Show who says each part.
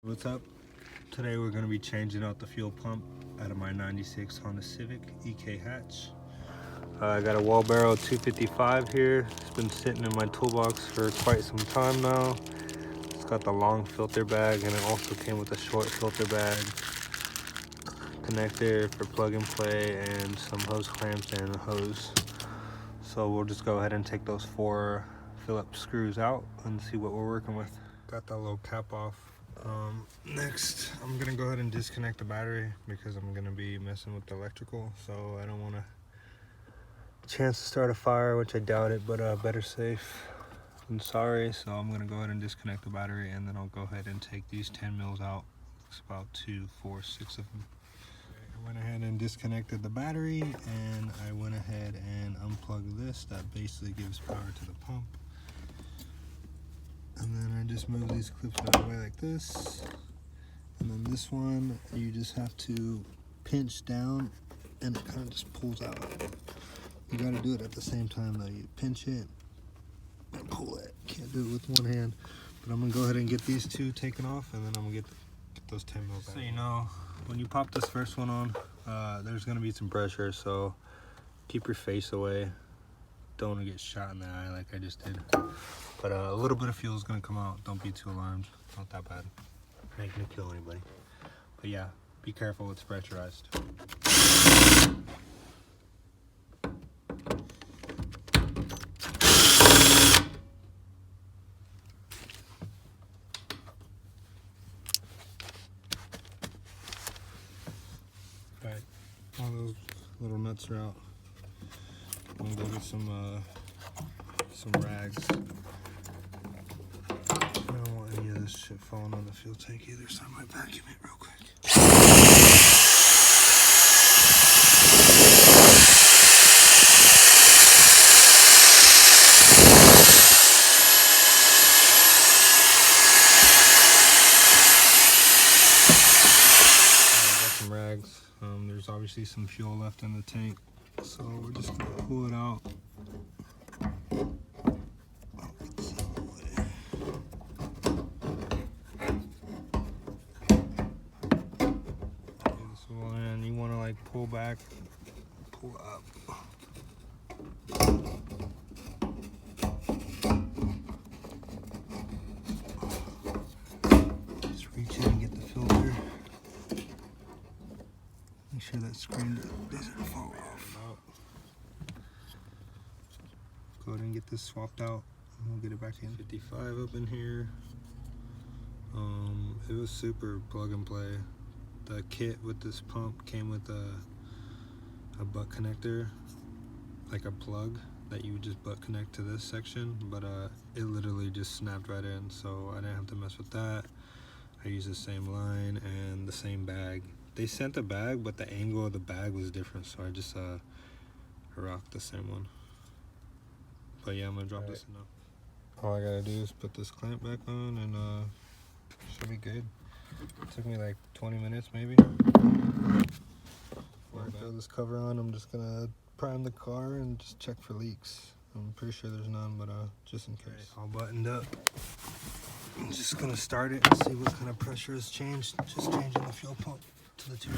Speaker 1: What's up? Today we're going to be changing out the fuel pump out of my 96 Honda Civic EK hatch. I got a Walbro 255 here. It's been sitting in my toolbox for quite some time now. It's got the long filter bag and it also came with a short filter bag, connector for plug and play, and some hose clamps and a hose. So we'll just go ahead and take those 4 Phillips screws out and see what we're working with. Got that little cap off. Next, I'm gonna go ahead and disconnect the battery because I'm gonna be messing with the electrical, so I don't want a chance to start a fire, which I doubt it, but better safe than sorry. So I'm gonna go ahead and disconnect the battery, and then I'll go ahead and take these 10 mils out. It's about 2, 4, 6 of them. I went ahead and disconnected the battery, and I went ahead and unplugged this. That basically gives power to the pump. And then I just move these clips out of the way like this. And then this one, you just have to pinch down and it kind of just pulls out. You got to do it at the same time though. You pinch it and pull it. Can't do it with one hand. But I'm going to go ahead and get these 2 taken off, and then I'm going to get those 10 mils out. So you know, when you pop this first one on, there's going to be some pressure, so keep your face away. Don't want to get shot in the eye like I just did. But a little bit of fuel is going to come out. Don't be too alarmed. Not that bad. Ain't going to kill anybody. But yeah, be careful. It's pressurized. Alright, all those little nuts are out. I'm going to go get some rags. I don't want any of this shit falling on the fuel tank either, so I might vacuum it real quick. I got some rags. There's obviously some fuel left in the tank, so we're just gonna pull it out. And you want to like pull back, pull up. Just reach in and get the filter. Make sure that screen doesn't fall off. Go ahead and get this swapped out. We'll get it back in. 55 up in here. It was super plug and play. The kit with this pump came with a butt connector, like a plug that you would just butt connect to this section, but it literally just snapped right in, so I didn't have to mess with that. I used the same line and the same bag. They sent a bag, but the angle of the bag was different, so I just rocked the same one. But yeah, I'm gonna drop this in now. All I gotta do is put this clamp back on, and should be good. It took me like 20 minutes maybe. Before I throw this cover on, I'm just gonna prime the car and just check for leaks. I'm pretty sure there's none, but just in case. All buttoned up. I'm just gonna start it and see what kind of pressure has changed. Just changing the fuel pump to the 2.